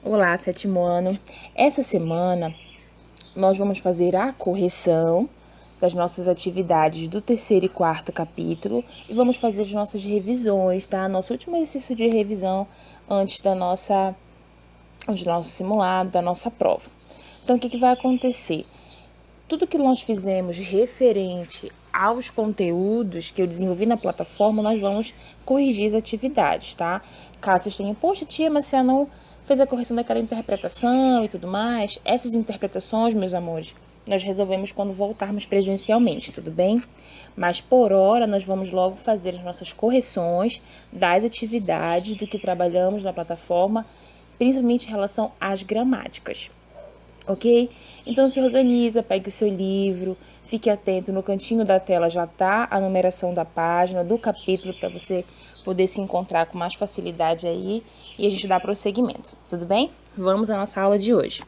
Olá, sétimo ano. Essa semana nós vamos fazer a correção das nossas atividades do terceiro e quarto capítulo e vamos fazer as nossas revisões, tá? Nosso último exercício de revisão antes do nosso simulado, da nossa prova. Então, o que vai acontecer? Tudo que nós fizemos referente aos conteúdos que eu desenvolvi na plataforma, nós vamos corrigir as atividades, tá? Caso vocês tenham, poxa, tia, mas você não fez a correção daquela interpretação e tudo mais, essas interpretações, meus amores, nós resolvemos quando voltarmos presencialmente, tudo bem? Mas por hora, nós vamos logo fazer as nossas correções das atividades do que trabalhamos na plataforma, principalmente em relação às gramáticas. Ok? Então se organiza, pegue o seu livro, fique atento, no cantinho da tela já tá a numeração da página, do capítulo, para você poder se encontrar com mais facilidade aí e a gente dá prosseguimento, tudo bem? Vamos à nossa aula de hoje.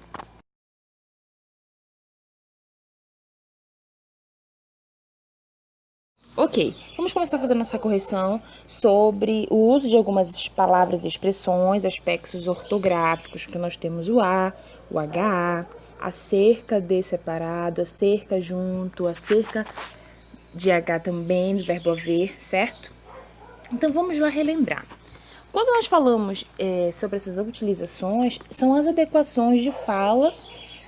Ok, vamos começar fazendo nossa correção sobre o uso de algumas palavras e expressões, aspectos ortográficos, que nós temos o A, o HA, acerca de separado, acerca junto, acerca de H também, do verbo haver, certo? Então vamos lá relembrar. Quando nós falamos sobre essas utilizações, são as adequações de fala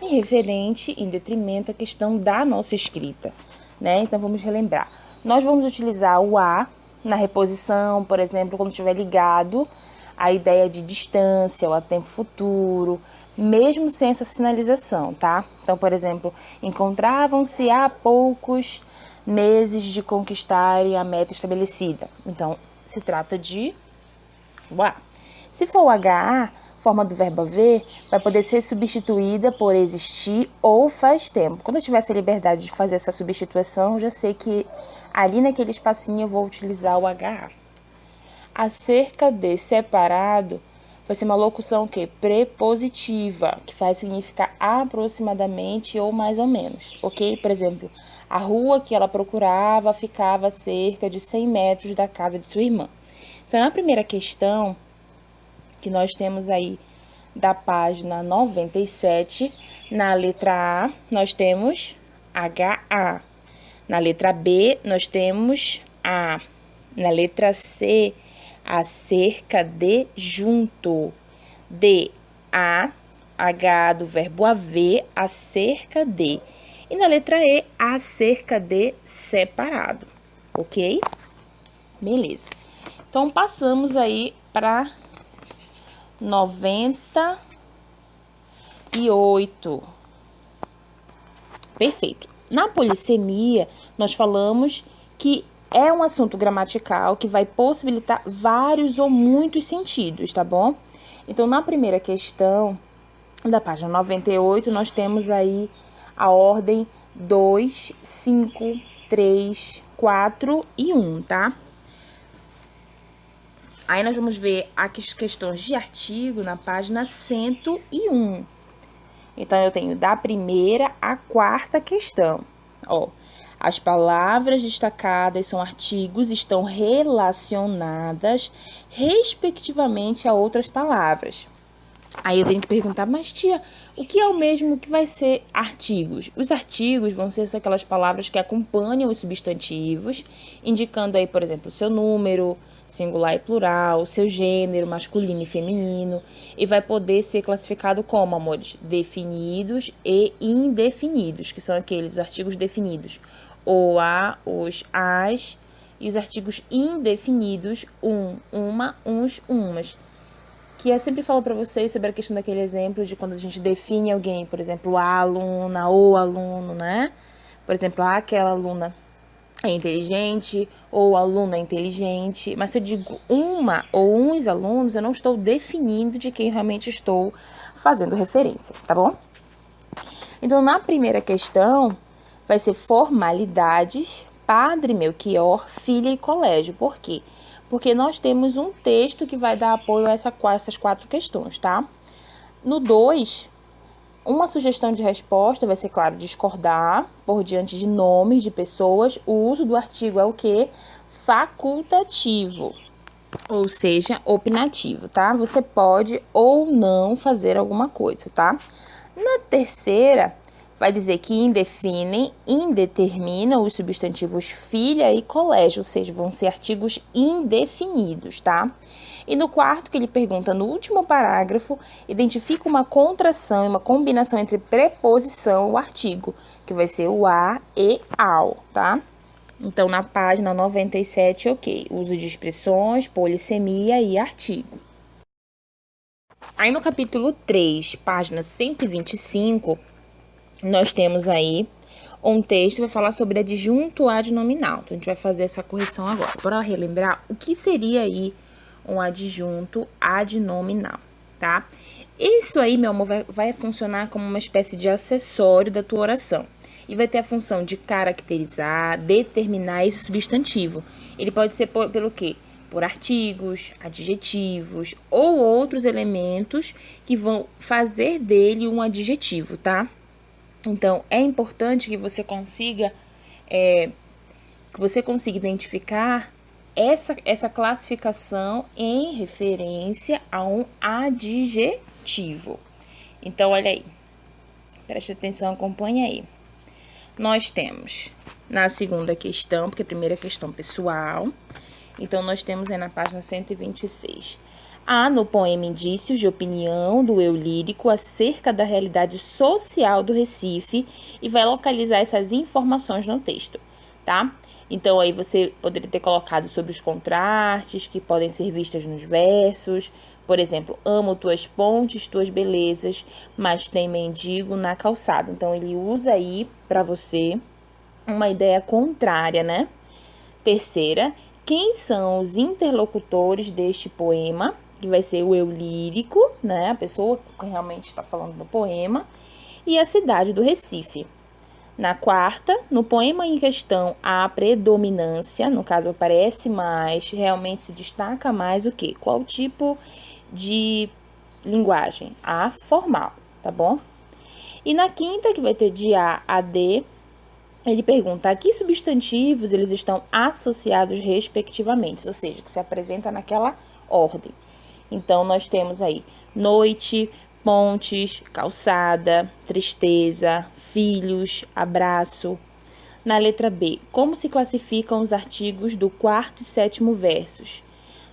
em referente, em detrimento à questão da nossa escrita, né? Então vamos relembrar. Nós vamos utilizar o A na reposição, por exemplo, quando estiver ligado à ideia de distância ou a tempo futuro, mesmo sem essa sinalização, tá? Então, por exemplo, encontravam-se há poucos meses de conquistarem a meta estabelecida. Então, se trata de o A. Se for o HA, forma do verbo haver, vai poder ser substituída por existir ou faz tempo. Quando eu tiver essa liberdade de fazer essa substituição, eu já sei que ali naquele espacinho eu vou utilizar o HA. Acerca de separado, vai ser uma locução que prepositiva, que faz significar aproximadamente ou mais ou menos, ok? Por exemplo, a rua que ela procurava ficava a cerca de 100 metros da casa de sua irmã. Então, na primeira questão, que nós temos aí da página 97, na letra A, nós temos HA. Na letra B, nós temos A. Na letra C, acerca de junto. D, A, H do verbo haver, acerca de. E na letra E, acerca de separado. Ok? Beleza. Então, passamos aí para 98. Perfeito. Na polissemia, nós falamos que é um assunto gramatical que vai possibilitar vários ou muitos sentidos, tá bom? Então, na primeira questão da página 98, nós temos aí a ordem 2, 5, 3, 4 e 1, tá? Aí nós vamos ver as questões de artigo na página 101. Então, eu tenho da primeira à quarta questão. Ó, as palavras destacadas são artigos, estão relacionadas respectivamente a outras palavras. Aí eu tenho que perguntar, mas tia, o que é o mesmo que vai ser artigos? Os artigos vão ser aquelas palavras que acompanham os substantivos, indicando aí, por exemplo, o seu número, singular e plural, seu gênero, masculino e feminino, e vai poder ser classificado como, amores, definidos e indefinidos, que são aqueles artigos definidos, o a, os, as, e os artigos indefinidos, uma, uns, umas. Que eu sempre falo para vocês sobre a questão daquele exemplo de quando a gente define alguém, por exemplo, a aluna ou aluno, né? Por exemplo, aquela aluna é inteligente ou o aluno é inteligente, mas se eu digo uma ou uns alunos, eu não estou definindo de quem realmente estou fazendo referência, tá bom? Então, na primeira questão, vai ser formalidades, Padre Melchior, filha e colégio. Por quê? Porque nós temos um texto que vai dar apoio a essas 4 questões, tá? No 2, uma sugestão de resposta vai ser, claro, discordar por diante de nomes de pessoas. O uso do artigo é o quê? Facultativo. ou seja, opinativo, tá? Você pode ou não fazer alguma coisa, tá? Na terceira, vai dizer que indefinem, indeterminam os substantivos filha e colégio, ou seja, vão ser artigos indefinidos, tá? E no quarto, que ele pergunta no último parágrafo, identifica uma contração e uma combinação entre preposição e o artigo, que vai ser o a e ao, tá? Então, na página 97, ok. Uso de expressões, polissemia e artigo. Aí no capítulo 3, página 125, nós temos aí um texto que vai falar sobre adjunto adnominal. Então, a gente vai fazer essa correção agora. Para relembrar, o que seria aí um adjunto adnominal, tá? Isso aí, meu amor, vai funcionar como uma espécie de acessório da tua oração. E vai ter a função de caracterizar, determinar esse substantivo. Ele pode ser pelo quê? Por artigos, adjetivos ou outros elementos que vão fazer dele um adjetivo, tá? Então, é importante que você consiga identificar essa classificação em referência a um adjetivo. Então, olha aí. Preste atenção, acompanha aí. Nós temos na segunda questão, porque a primeira questão pessoal. Então, nós temos aí na página 126. Há no poema indícios de opinião do eu lírico acerca da realidade social do Recife e vai localizar essas informações no texto, tá? Então, aí você poderia ter colocado sobre os contrastes que podem ser vistos nos versos. Por exemplo, amo tuas pontes, tuas belezas, mas tem mendigo na calçada. Então, ele usa aí para você uma ideia contrária, né? Terceira, quem são os interlocutores deste poema? Que vai ser o eu lírico, né? A pessoa que realmente está falando no poema. E a cidade do Recife. Na quarta, no poema em questão, há predominância, no caso aparece mais, realmente se destaca mais o quê? Qual tipo de linguagem? A formal, tá bom? E na quinta, que vai ter de A a D, ele pergunta a que substantivos eles estão associados respectivamente, ou seja, que se apresenta naquela ordem. Então, nós temos aí noite, pontes, calçada, tristeza, filhos, abraço. Na letra B, como se classificam os artigos do quarto e sétimo versos?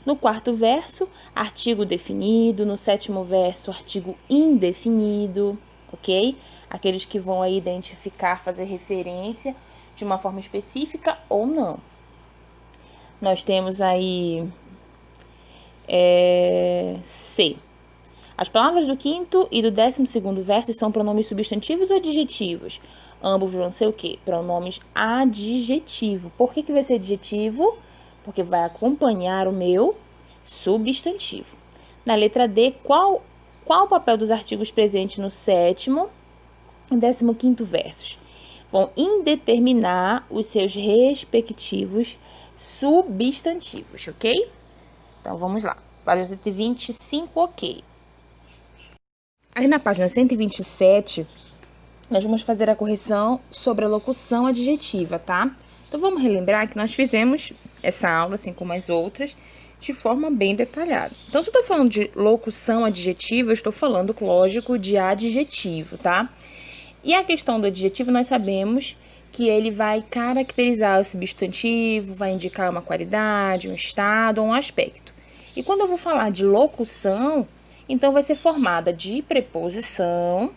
No quarto verso, artigo definido. No sétimo verso, artigo indefinido, ok? Aqueles que vão aí identificar, fazer referência de uma forma específica ou não. Nós temos aí C. As palavras do quinto e do 12º versos são pronomes substantivos ou adjetivos? Ambos vão ser o quê? Pronomes adjetivo. Por que vai ser adjetivo? Porque vai acompanhar o meu substantivo. Na letra D, qual o papel dos artigos presentes no 7º e 15º versos? Vão indeterminar os seus respectivos substantivos, ok? Então, vamos lá. Página 125, ok. Aí na página 127, nós vamos fazer a correção sobre a locução adjetiva, tá? Então, vamos relembrar que nós fizemos essa aula, assim como as outras, de forma bem detalhada. Então, se eu estou falando de locução adjetiva, eu estou falando, lógico, de adjetivo, tá? E a questão do adjetivo, nós sabemos que ele vai caracterizar o substantivo, vai indicar uma qualidade, um estado ou um aspecto. E quando eu vou falar de locução, então vai ser formada de preposição,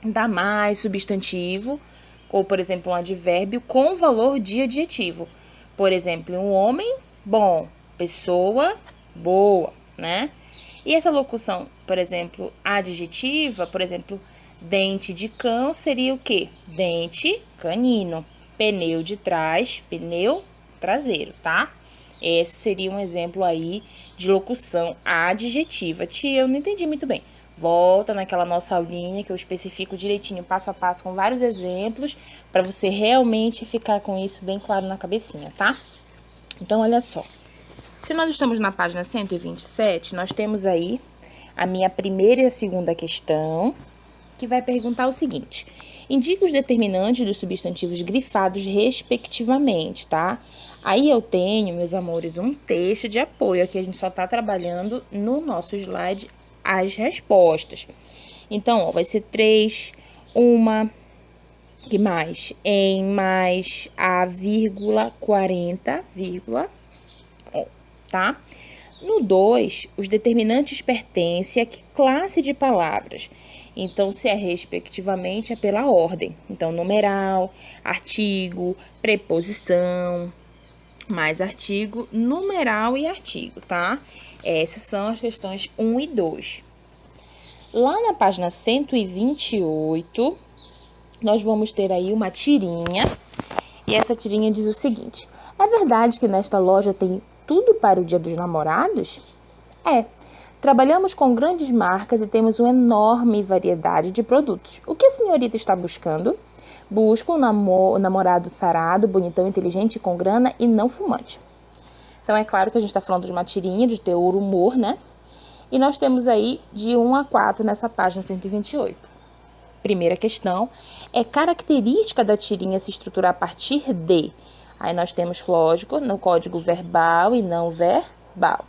da mais substantivo, ou, por exemplo, um advérbio com valor de adjetivo. Por exemplo, um homem, bom, pessoa, boa, né? E essa locução, por exemplo, adjetiva, por exemplo, dente de cão seria o quê? Dente canino. Pneu de trás, pneu traseiro, tá? Esse seria um exemplo aí de locução adjetiva. Tia, eu não entendi muito bem. Volta naquela nossa aulinha que eu especifico direitinho, passo a passo, com vários exemplos, para você realmente ficar com isso bem claro na cabecinha, tá? Então, olha só. Se nós estamos na página 127, nós temos aí a minha primeira e a segunda questão, que vai perguntar o seguinte: Indica os determinantes dos substantivos grifados respectivamente, tá? Aí eu tenho, meus amores, um texto de apoio. Aqui a gente só tá trabalhando no nosso slide as respostas. Então, ó, vai ser 3, uma, que mais? Em mais a vírgula 40, vírgula, ó, tá? No 2, os determinantes pertencem a que classe de palavras? Então, se é respectivamente, é pela ordem. Então, numeral, artigo, preposição, mais artigo, numeral e artigo, tá? Essas são as questões 1 e 2. Lá na página 128, nós vamos ter aí uma tirinha. E essa tirinha diz o seguinte: é verdade que nesta loja tem tudo para o Dia dos Namorados? É. Trabalhamos com grandes marcas e temos uma enorme variedade de produtos. O que a senhorita está buscando? Busco um namorado sarado, bonitão, inteligente, com grana e não fumante. Então, é claro que a gente está falando de uma tirinha de teor humor, né? E nós temos aí de 1 a 4 nessa página 128. Primeira questão, é característica da tirinha se estruturar a partir de... Aí nós temos, lógico, no código verbal e não verbal.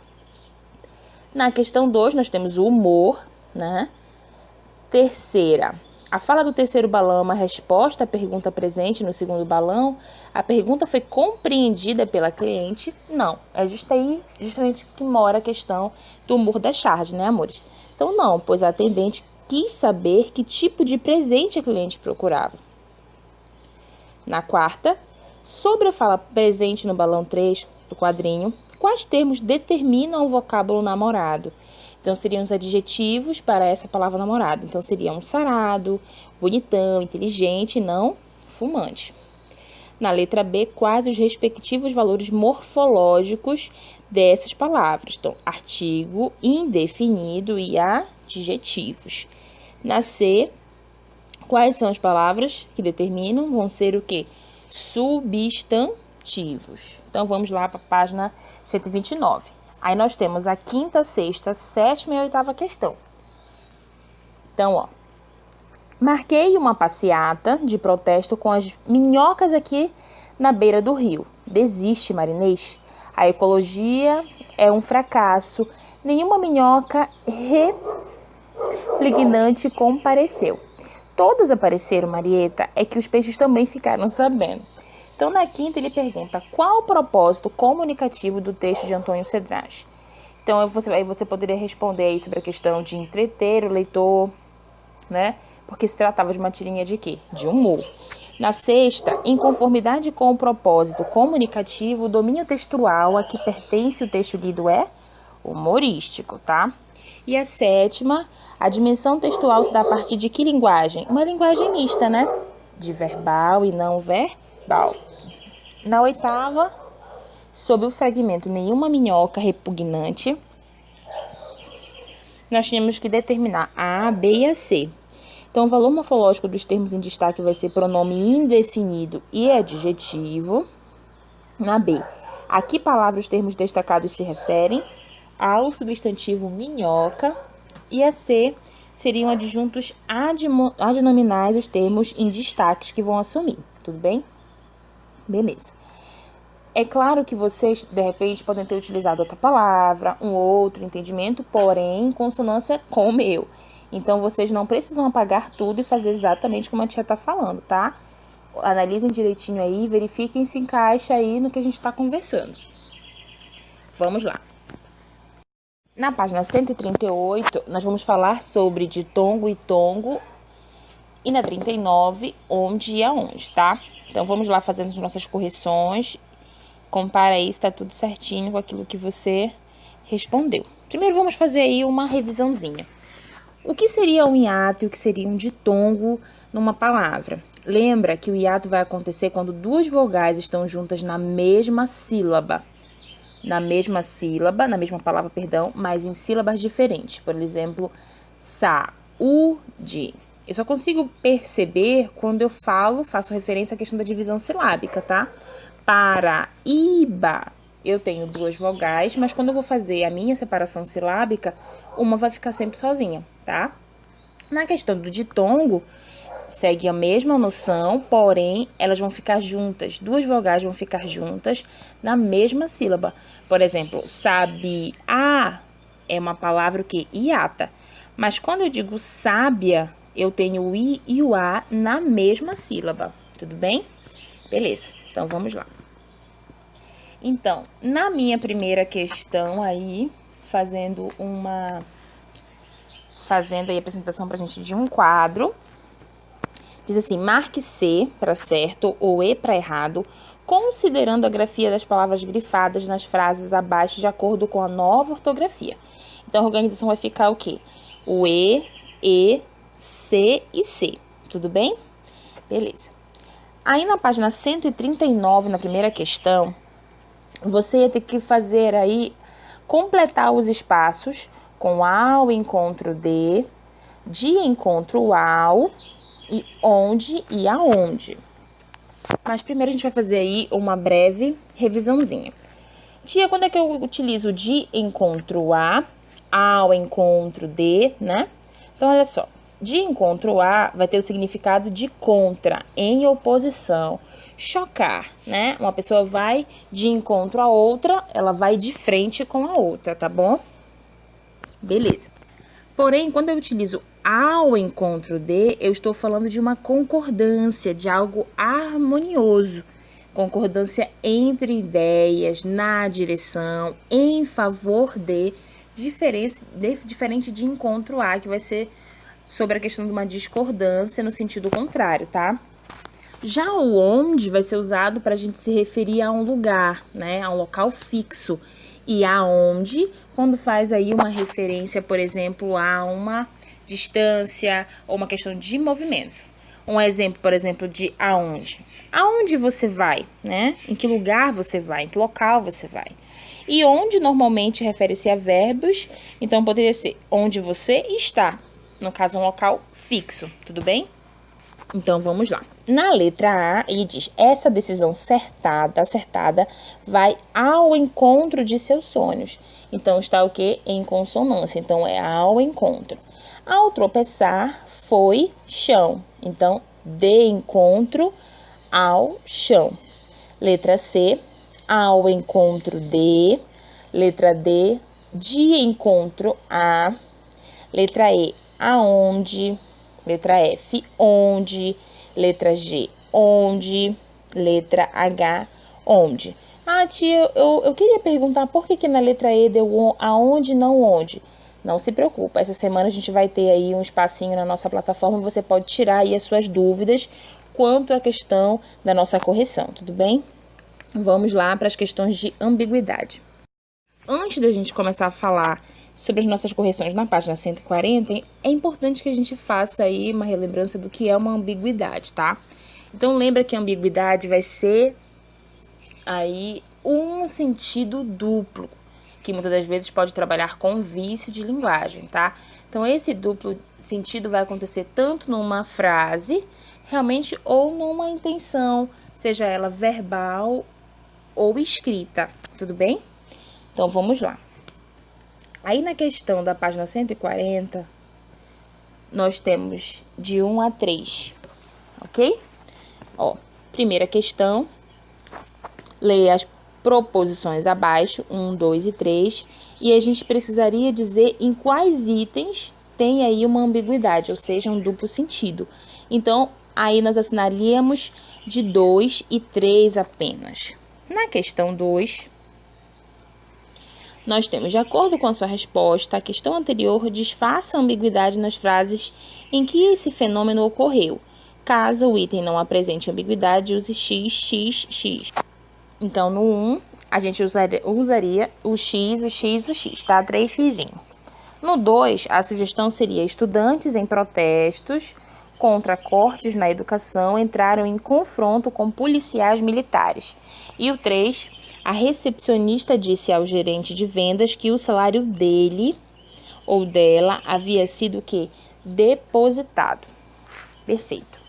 Na questão 2, nós temos o humor, né? Terceira, a fala do terceiro balão é uma resposta à pergunta presente no segundo balão. A pergunta foi compreendida pela cliente? Não, é justamente que mora a questão do humor da charge, né, amores? Então, não, pois a atendente quis saber que tipo de presente a cliente procurava. Na quarta, sobre a fala presente no balão 3 do quadrinho, quais termos determinam o vocábulo namorado? Então, seriam os adjetivos para essa palavra namorado. Então, seria um sarado, bonitão, inteligente, não fumante. Na letra B, quais os respectivos valores morfológicos dessas palavras? Então, artigo, indefinido e adjetivos. Na C, quais são as palavras que determinam? Vão ser o quê? Substantivos. Então, vamos lá para a página 129. Aí nós temos a quinta, sexta, sétima e a oitava questão. Então, ó. Marquei uma passeata de protesto com as minhocas aqui na beira do rio. Desiste, Marinês. A ecologia é um fracasso. Nenhuma minhoca repugnante compareceu. Todas apareceram, Marieta, é que os peixes também ficaram sabendo. Então, na quinta, ele pergunta qual o propósito comunicativo do texto de Antônio Cedrais. Então, aí você poderia responder aí sobre a questão de entreter o leitor, né? Porque se tratava de uma tirinha de quê? De humor. Na sexta, em conformidade com o propósito comunicativo, o domínio textual a que pertence o texto lido é humorístico, tá? E a sétima, a dimensão textual se dá a partir de que linguagem? Uma linguagem mista, né? De verbal e não verbal. Na oitava, sob o fragmento nenhuma minhoca repugnante, nós tínhamos que determinar a A, B e a C. Então, o valor morfológico dos termos em destaque vai ser pronome indefinido e adjetivo. Na B, a que palavra os termos destacados se referem? Ao substantivo minhoca. E a C, seriam adjuntos adnominais os termos em destaques que vão assumir. Tudo bem? Beleza. É claro que vocês, de repente, podem ter utilizado outra palavra, um outro entendimento, porém, em consonância com o meu. Então, vocês não precisam apagar tudo e fazer exatamente como a tia está falando, tá? Analisem direitinho aí, verifiquem se encaixa aí no que a gente está conversando. Vamos lá. Na página 138, nós vamos falar sobre ditongo e tongo. E na 39, onde e aonde, tá? Então, vamos lá fazendo as nossas correções. Compara aí se tá tudo certinho com aquilo que você respondeu. Primeiro, vamos fazer aí uma revisãozinha. O que seria um hiato e o que seria um ditongo numa palavra? Lembra que o hiato vai acontecer quando duas vogais estão juntas na mesma sílaba. Na mesma palavra, perdão, mas em sílabas diferentes. Por exemplo, saúde. Eu só consigo perceber quando eu faço referência à questão da divisão silábica, tá? Paraíba, eu tenho duas vogais, mas quando eu vou fazer a minha separação silábica, uma vai ficar sempre sozinha, tá? Na questão do ditongo, segue a mesma noção, porém, elas vão ficar juntas. Duas vogais vão ficar juntas na mesma sílaba. Por exemplo, sabiá é uma palavra que hiata. Mas quando eu digo sábia, eu tenho o i e o a na mesma sílaba. Tudo bem? Beleza. Então, vamos lá. Então, na minha primeira questão aí, fazendo aí a apresentação pra gente de um quadro, diz assim, marque C para certo ou E para errado, considerando a grafia das palavras grifadas nas frases abaixo de acordo com a nova ortografia. Então, a organização vai ficar o quê? O E, C e C. Tudo bem? Beleza. Aí, na página 139, na primeira questão, você ia ter que fazer aí, completar os espaços com ao encontro de encontro ao, e onde e aonde. Mas primeiro a gente vai fazer aí uma breve revisãozinha. Tia, quando é que eu utilizo de encontro a, ao encontro de, né? Então, olha só. De encontro a vai ter o significado de contra, em oposição, chocar, né? Uma pessoa vai de encontro a outra, ela vai de frente com a outra, tá bom? Beleza. Porém, quando eu utilizo ao encontro de, eu estou falando de uma concordância, de algo harmonioso. Concordância entre ideias, na direção, em favor de, diferente de encontro a, que vai ser sobre a questão de uma discordância no sentido contrário, tá? Já o onde vai ser usado para a gente se referir a um lugar, né? A um local fixo. E aonde, quando faz aí uma referência, por exemplo, a uma distância ou uma questão de movimento. Um exemplo, por exemplo, de aonde. Aonde você vai, né? Em que lugar você vai, em que local você vai. E onde normalmente refere-se a verbos, então poderia ser onde você está. No caso, um local fixo, tudo bem? Então, vamos lá. Na letra A, ele diz, essa decisão acertada vai ao encontro de seus sonhos. Então, está o quê? Em consonância. Então, é ao encontro. Ao tropeçar, foi chão. Então, de encontro ao chão. Letra C, ao encontro de. Letra D, de encontro a. Letra E, aonde. Letra F, onde. Letra G, onde. Letra H, onde. Ah, tia, eu queria perguntar por que na letra E deu aonde e não onde. Não se preocupa, essa semana a gente vai ter aí um espacinho na nossa plataforma, você pode tirar aí as suas dúvidas quanto à questão da nossa correção, tudo bem? Vamos lá para as questões de ambiguidade. Antes da gente começar a falar sobre as nossas correções na página 140, é importante que a gente faça aí uma relembrança do que é uma ambiguidade, tá? Então, lembra que a ambiguidade vai ser aí um sentido duplo, que muitas das vezes pode trabalhar com vício de linguagem, tá? Então, esse duplo sentido vai acontecer tanto numa frase, realmente, ou numa intenção, seja ela verbal ou escrita, tudo bem? Então, vamos lá. Aí, na questão da página 140, nós temos de 1 a 3, ok? Ó, primeira questão, leia as proposições abaixo, 1, 2 e 3, e a gente precisaria dizer em quais itens tem aí uma ambiguidade, ou seja, um duplo sentido. Então, aí nós assinaríamos de 2 e 3 apenas. Na questão 2, nós temos, de acordo com a sua resposta, a questão anterior desfaça a ambiguidade nas frases em que esse fenômeno ocorreu. Caso o item não apresente ambiguidade, use x, x, x. Então, no 1, a gente usaria o x, o x, o x, tá? 3x. No 2, a sugestão seria estudantes em protestos contra cortes na educação entraram em confronto com policiais militares. E o 3, a recepcionista disse ao gerente de vendas que o salário dele ou dela havia sido o quê? Depositado. Perfeito.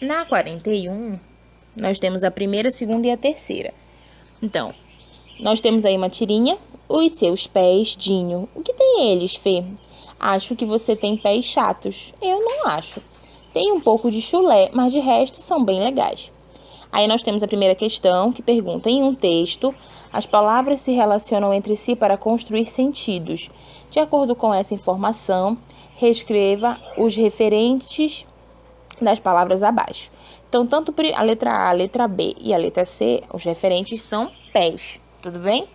Na 41, nós temos a primeira, a segunda e a terceira. Então, nós temos aí uma tirinha. Os seus pés, Dinho. O que tem eles, Fê? Acho que você tem pés chatos. Eu não acho. Tem um pouco de chulé, mas de resto são bem legais. Aí nós temos a primeira questão, que pergunta: em um texto, as palavras se relacionam entre si para construir sentidos. De acordo com essa informação, reescreva os referentes das palavras abaixo. Então, tanto a letra A, a letra B e a letra C, os referentes são pés, tudo bem?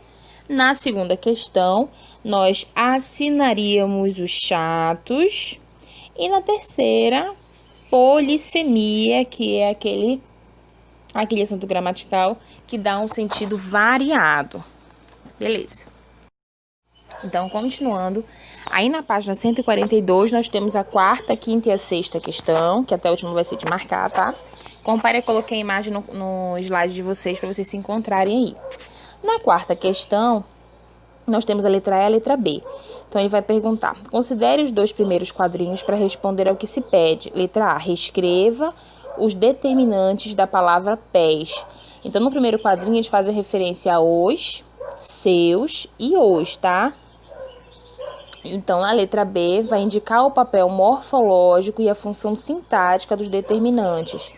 Na segunda questão, nós assinaríamos os chatos. E na terceira, polissemia, que é aquele assunto gramatical que dá um sentido variado. Beleza. Então, continuando, aí na página 142, nós temos a quarta, quinta e a sexta questão, que até o último vai ser de marcar, tá? Compare, eu coloquei a imagem no slide de vocês para vocês se encontrarem aí. Na quarta questão, nós temos a letra E e a letra B. Então, ele vai perguntar: considere os 2 primeiros quadrinhos para responder ao que se pede. Letra A, reescreva os determinantes da palavra pés. Então, no primeiro quadrinho, eles fazem referência a os, seus e os, tá? Então, na letra B, vai indicar o papel morfológico e a função sintática dos determinantes.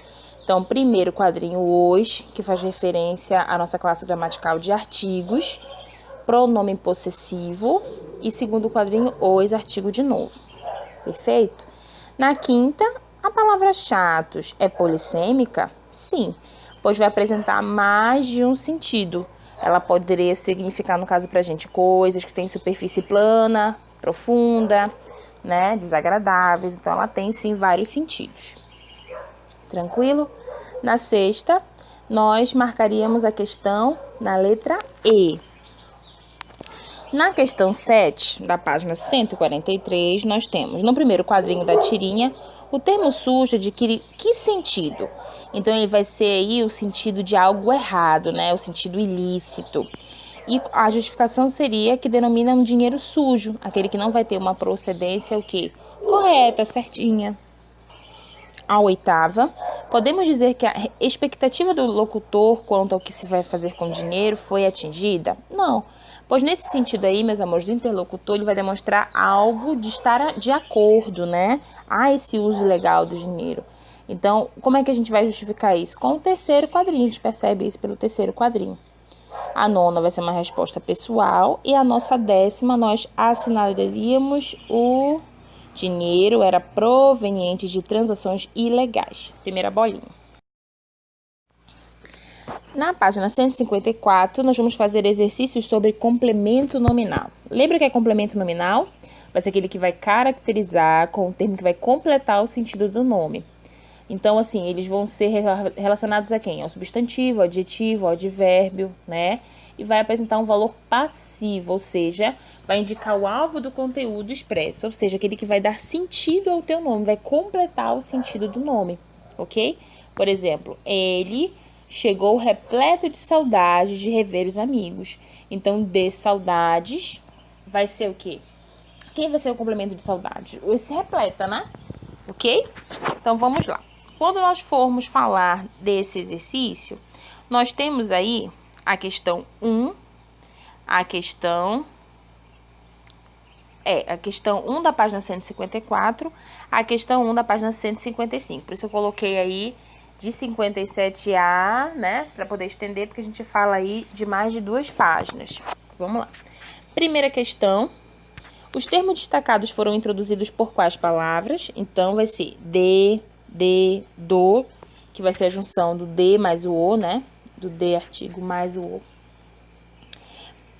Então, primeiro quadrinho, os, que faz referência à nossa classe gramatical de artigos, pronome possessivo, e segundo quadrinho, os, artigo de novo. Perfeito? Na quinta, a palavra chatos é polissêmica? Sim, pois vai apresentar mais de um sentido. Ela poderia significar, no caso pra gente, coisas que têm superfície plana, profunda, né, desagradáveis. Então, ela tem, sim, vários sentidos. Tranquilo? Na sexta, nós marcaríamos a questão na letra E. Na questão 7, da página 143, nós temos, no primeiro quadrinho da tirinha, o termo sujo adquire que sentido? Então, ele vai ser aí o sentido de algo errado, né? O sentido ilícito. E a justificação seria que denomina um dinheiro sujo, aquele que não vai ter uma procedência, o quê? Correta, certinha. A oitava, podemos dizer que a expectativa do locutor quanto ao que se vai fazer com o dinheiro foi atingida? Não, pois nesse sentido aí, meus amores, do interlocutor, ele vai demonstrar algo de estar de acordo, né? A esse uso legal do dinheiro. Então, como é que a gente vai justificar isso? Com o terceiro quadrinho, a gente percebe isso pelo terceiro quadrinho. A nona vai ser uma resposta pessoal e a nossa 10ª nós assinalaríamos o dinheiro era proveniente de transações ilegais. Primeira bolinha. Na página 154, nós vamos fazer exercícios sobre complemento nominal. Lembra que é complemento nominal? Vai ser aquele que vai caracterizar com o termo que vai completar o sentido do nome. Então, assim, eles vão ser relacionados a quem? Ao substantivo, ao adjetivo, ao advérbio, né? E vai apresentar um valor passivo, ou seja, vai indicar o alvo do conteúdo expresso, ou seja, aquele que vai dar sentido ao teu nome, vai completar o sentido do nome, ok? Por exemplo, ele chegou repleto de saudades de rever os amigos. Então, de saudades vai ser o quê? Quem vai ser o complemento de saudades? Esse repleta, né? Ok? Então, vamos lá. Quando nós formos falar desse exercício, nós temos aí a questão 1, a questão 1 da página 154, a questão 1 da página 155. Por isso eu coloquei aí de 57A, né, para poder estender, porque a gente fala aí de mais de 2 páginas. Vamos lá. Primeira questão. Os termos destacados foram introduzidos por quais palavras? Então, vai ser de, do, que vai ser a junção do de mais o o, né? Do de artigo mais o o.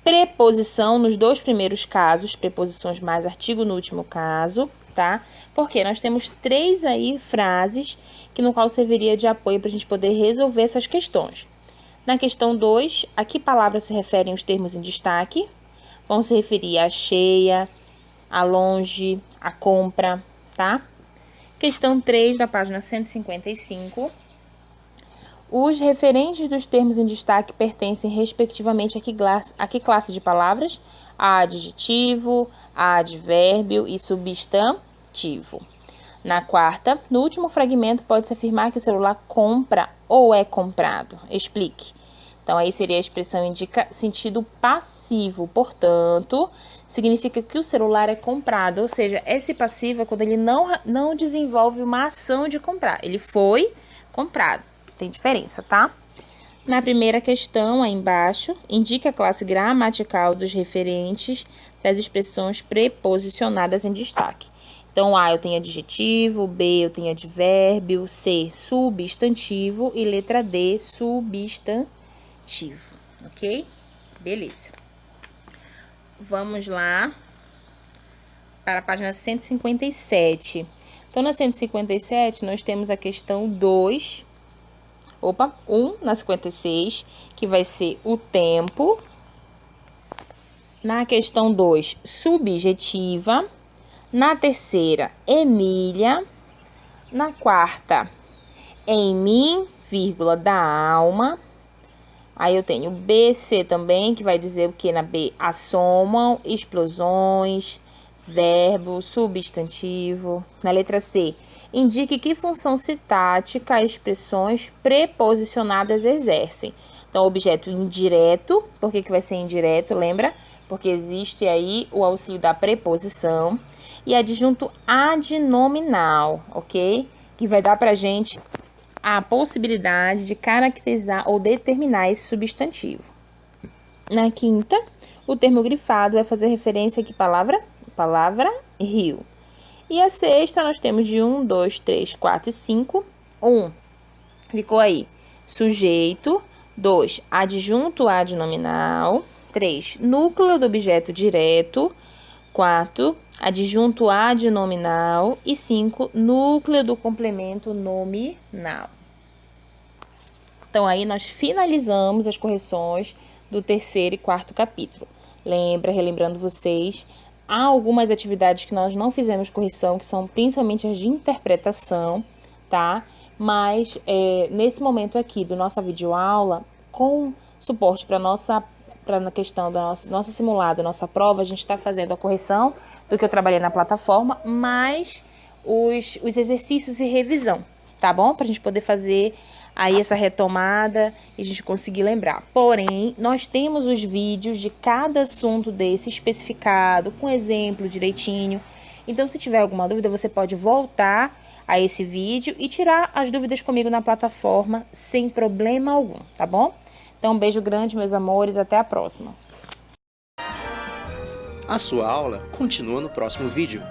Preposição nos 2 primeiros casos, preposições mais artigo no último caso, tá? Porque nós temos 3 aí frases que no qual serviria de apoio para a gente poder resolver essas questões. Na questão 2, a que palavra se referem os termos em destaque? Vão se referir a cheia, a longe, a compra, tá? Questão 3 da página 155. Os referentes dos termos em destaque pertencem respectivamente a que classe de palavras? A adjetivo, a advérbio e substantivo. Na quarta, no último fragmento pode-se afirmar que o celular compra ou é comprado. Explique. Então, aí seria a expressão indica sentido passivo. Portanto, significa que o celular é comprado, ou seja, esse passivo é quando ele não desenvolve uma ação de comprar, ele foi comprado. Tem diferença, tá? Na primeira questão, aí embaixo, indique a classe gramatical dos referentes das expressões preposicionadas em destaque. Então, A eu tenho adjetivo, B eu tenho advérbio, C substantivo e letra D substantivo, ok? Beleza. Vamos lá para a página 157. Então, na 157, nós temos a questão 1 na 56, que vai ser o tempo. Na questão 2, subjetiva. Na terceira, Emília. Na quarta, em mim, vírgula, da alma. Aí eu tenho BC também, que vai dizer o que na B? Assomam, explosões, verbo, substantivo. Na letra C, indique que função sintática as expressões preposicionadas exercem. Então, objeto indireto, por que vai ser indireto, lembra? Porque existe aí o auxílio da preposição. E adjunto adnominal, ok? Que vai dar pra gente a possibilidade de caracterizar ou determinar esse substantivo. Na quinta, o termo grifado vai fazer referência a que palavra? Palavra rio. E a sexta, nós temos de 1, 2, 3, 4 e 5. 1, ficou aí, sujeito. 2, adjunto adnominal. 3, núcleo do objeto direto. 4, adjunto adnominal. E 5, núcleo do complemento nominal. Então, aí nós finalizamos as correções do terceiro e quarto capítulo. Relembrando vocês, há algumas atividades que nós não fizemos correção, que são principalmente as de interpretação, tá? Mas, nesse momento aqui do nossa videoaula, com suporte para a questão do nosso simulado, nossa prova, a gente está fazendo a correção do que eu trabalhei na plataforma, mais os exercícios e revisão, tá bom? Para a gente poder fazer aí essa retomada e a gente conseguir lembrar. Porém, nós temos os vídeos de cada assunto desse especificado, com exemplo direitinho. Então, se tiver alguma dúvida, você pode voltar a esse vídeo e tirar as dúvidas comigo na plataforma sem problema algum, tá bom? Então, um beijo grande, meus amores, até a próxima. A sua aula continua no próximo vídeo.